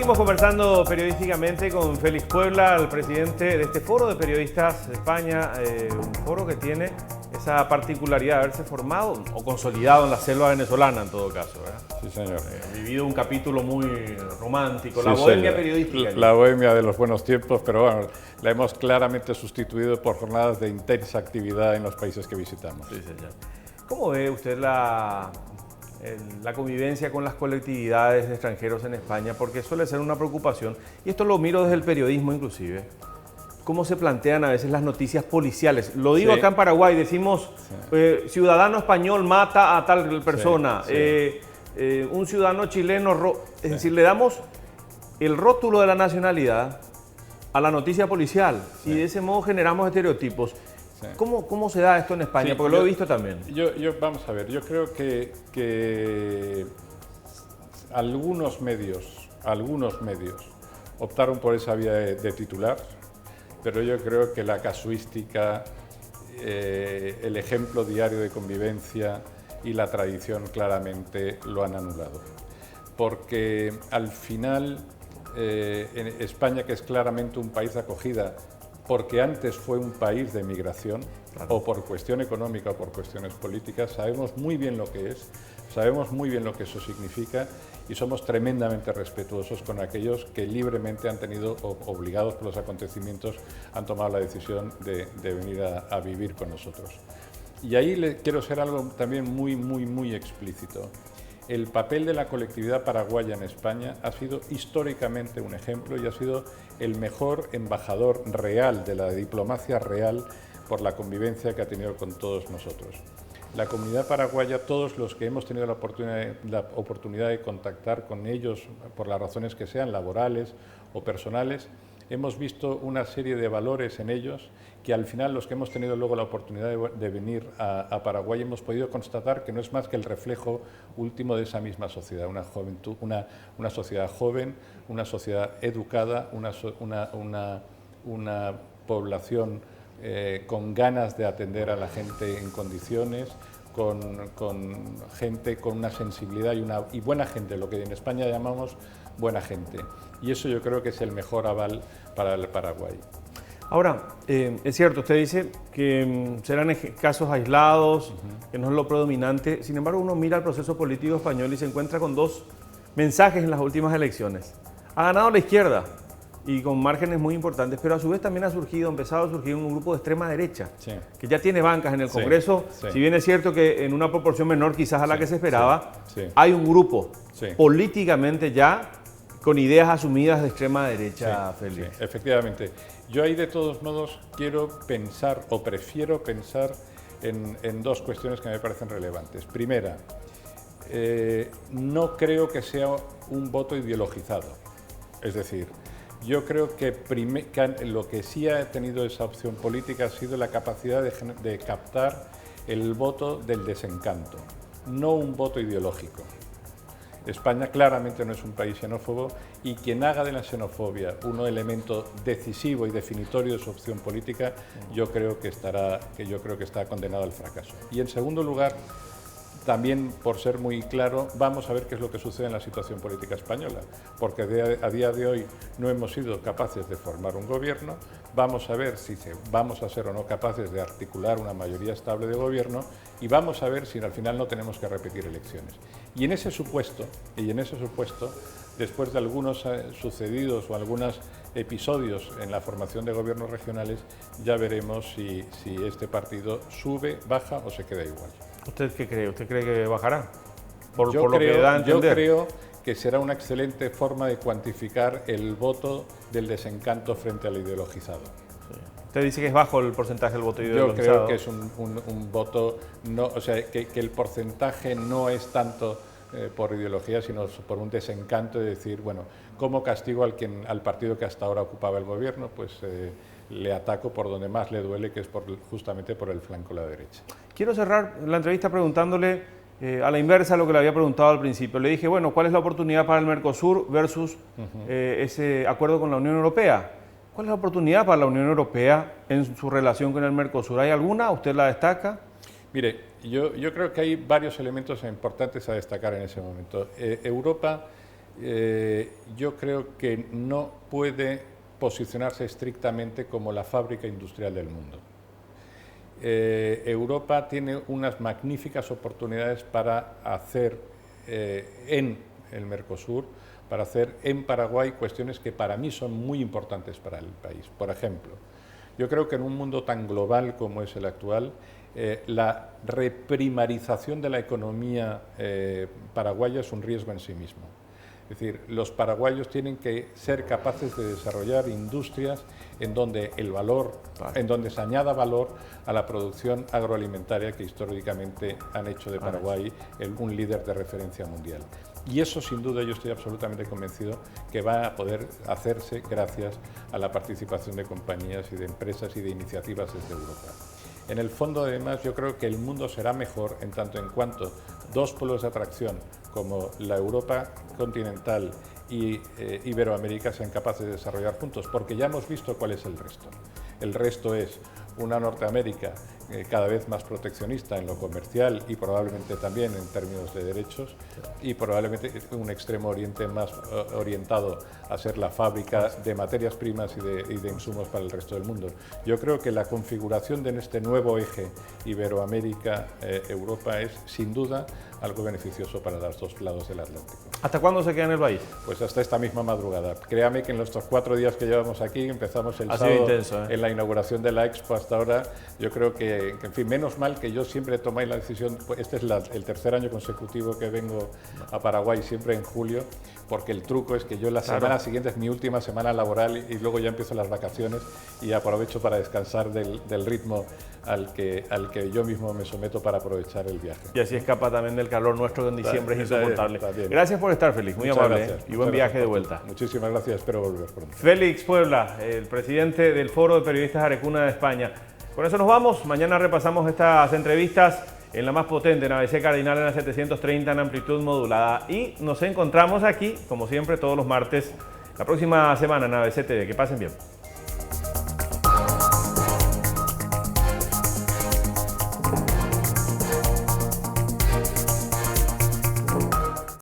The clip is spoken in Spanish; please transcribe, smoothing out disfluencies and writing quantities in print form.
Seguimos conversando periodísticamente con Félix Puebla, el presidente de este foro de periodistas de España, un foro que tiene esa particularidad de haberse formado o consolidado en la selva venezolana en todo caso, ¿verdad? Sí, señor. Vivido un capítulo muy romántico, Sí, la bohemia señor. periodística. La bohemia de los buenos tiempos, pero bueno, la hemos claramente sustituido por jornadas de intensa actividad en los países que visitamos. Sí, señor. ¿Cómo ve usted la convivencia con las colectividades de extranjeros en España? Porque suele ser una preocupación, y esto lo miro desde el periodismo inclusive, cómo se plantean a veces las noticias policiales. Lo digo Sí. acá en Paraguay, decimos, ciudadano español mata a tal persona, un ciudadano chileno, es decir, le damos el rótulo de la nacionalidad a la noticia policial y de ese modo generamos estereotipos. Sí. ¿Cómo se da esto en España? Sí, porque lo he visto también. Vamos a ver, yo creo que algunos medios optaron por esa vía de titular, pero yo creo que la casuística, el ejemplo diario de convivencia y la tradición claramente lo han anulado. Porque al final, en España, que es claramente un país de acogida, porque antes fue un país de migración, claro, o por cuestión económica o por cuestiones políticas, sabemos muy bien lo que es, sabemos muy bien lo que eso significa y somos tremendamente respetuosos con aquellos que libremente han tenido, obligados por los acontecimientos, han tomado la decisión de venir a vivir con nosotros. Y ahí quiero ser algo también muy explícito. El papel de la colectividad paraguaya en España ha sido históricamente un ejemplo y ha sido el mejor embajador real de la diplomacia real por la convivencia que ha tenido con todos nosotros. La comunidad paraguaya, todos los que hemos tenido la oportunidad de contactar con ellos por las razones que sean, laborales o personales, hemos visto una serie de valores en ellos que al final los que hemos tenido luego la oportunidad de venir a Paraguay hemos podido constatar que no es más que el reflejo último de esa misma sociedad, una sociedad joven, una sociedad educada, una población con ganas de atender a la gente en condiciones, con gente con una sensibilidad y buena gente, lo que en España llamamos buena gente. Y eso yo creo que es el mejor aval para el Paraguay. Ahora, es cierto, usted dice que serán casos aislados, que no es lo predominante. Sin embargo, uno mira el proceso político español y se encuentra con dos mensajes en las últimas elecciones. Ha ganado la izquierda y con márgenes muy importantes, pero a su vez también empezado a surgir un grupo de extrema derecha, sí, que ya tiene bancas en el Congreso. Sí. Si bien es cierto que en una proporción menor quizás a la que se esperaba, hay un grupo políticamente ya con ideas asumidas de extrema derecha, Félix. Sí, efectivamente. Yo ahí de todos modos quiero pensar o prefiero pensar en dos cuestiones que me parecen relevantes. Primera, no creo que sea un voto ideologizado. Es decir, yo creo que lo que sí ha tenido esa opción política ha sido la capacidad de captar el voto del desencanto, no un voto ideológico. España claramente no es un país xenófobo y quien haga de la xenofobia un elemento decisivo y definitorio de su opción política, yo creo que está condenado al fracaso. Y en segundo lugar, también por ser muy claro, vamos a ver qué es lo que sucede en la situación política española, porque a día de hoy no hemos sido capaces de formar un gobierno, vamos a ver si vamos a ser o no capaces de articular una mayoría estable de gobierno y vamos a ver si al final no tenemos que repetir elecciones. Y en ese supuesto, después de algunos sucedidos o algunos episodios en la formación de gobiernos regionales, ya veremos si este partido sube, baja o se queda igual. ¿Usted qué cree? ¿Usted cree que bajará? Yo creo que será una excelente forma de cuantificar el voto del desencanto frente al ideologizado. Sí. Usted dice que es bajo el porcentaje del voto ideologizado. Yo creo que es un voto, o sea, que el porcentaje no es tanto por ideología, sino por un desencanto de decir, bueno, ¿cómo castigo al partido que hasta ahora ocupaba el gobierno? Pues le ataco por donde más le duele, que es justamente por el flanco de la derecha. Quiero cerrar la entrevista preguntándole a la inversa a lo que le había preguntado al principio. Le dije, bueno, ¿cuál es la oportunidad para el Mercosur versus ese acuerdo con la Unión Europea? ¿Cuál es la oportunidad para la Unión Europea en su relación con el Mercosur? ¿Hay alguna? ¿Usted la destaca? Mire, yo creo que hay varios elementos importantes a destacar en ese momento. Europa yo creo que no puede posicionarse estrictamente como la fábrica industrial del mundo. Europa tiene unas magníficas oportunidades para hacer en el Mercosur, para hacer en Paraguay cuestiones que para mí son muy importantes para el país. Por ejemplo, yo creo que en un mundo tan global como es el actual, la reprimarización de la economía paraguaya es un riesgo en sí mismo. Es decir, los paraguayos tienen que ser capaces de desarrollar industrias en donde el valor, en donde se añada valor a la producción agroalimentaria que históricamente han hecho de Paraguay un líder de referencia mundial. Y eso, sin duda, yo estoy absolutamente convencido que va a poder hacerse gracias a la participación de compañías y de empresas y de iniciativas desde Europa. En el fondo, además, yo creo que el mundo será mejor en tanto en cuanto dos polos de atracción como la Europa continental y Iberoamérica sean capaces de desarrollar juntos, porque ya hemos visto cuál es el resto. El resto es una Norteamérica cada vez más proteccionista en lo comercial y probablemente también en términos de derechos, y probablemente un Extremo Oriente más orientado a ser la fábrica de materias primas y de insumos para el resto del mundo. Yo creo que la configuración de este nuevo eje Iberoamérica-Europa es sin duda algo beneficioso para los dos lados del Atlántico. ¿Hasta cuándo se queda en el país? Pues hasta esta misma madrugada. Créame que en estos 4 días que llevamos aquí, empezamos el sábado intenso, en la inauguración de la Expo hasta ahora, yo creo que, en fin, menos mal que yo siempre tomé la decisión, pues este es el tercer año consecutivo que vengo a Paraguay, siempre en julio, porque el truco es que yo la semana siguiente es mi última semana laboral y luego ya empiezo las vacaciones y aprovecho para descansar del ritmo al que yo mismo me someto para aprovechar el viaje. Y así escapa también del calor nuestro, que en diciembre es insoportable. Bien. Gracias por estar, Félix, muy amable, y buen viaje de vuelta. Muchísimas gracias, espero volver pronto. Félix Puebla, el presidente del Foro de Periodistas Arecuna de España. Con eso nos vamos. Mañana repasamos estas entrevistas en la más potente, en ABC Cardinal, en la 730 en amplitud modulada. Y nos encontramos aquí, como siempre, todos los martes, la próxima semana en ABC TV. Que pasen bien.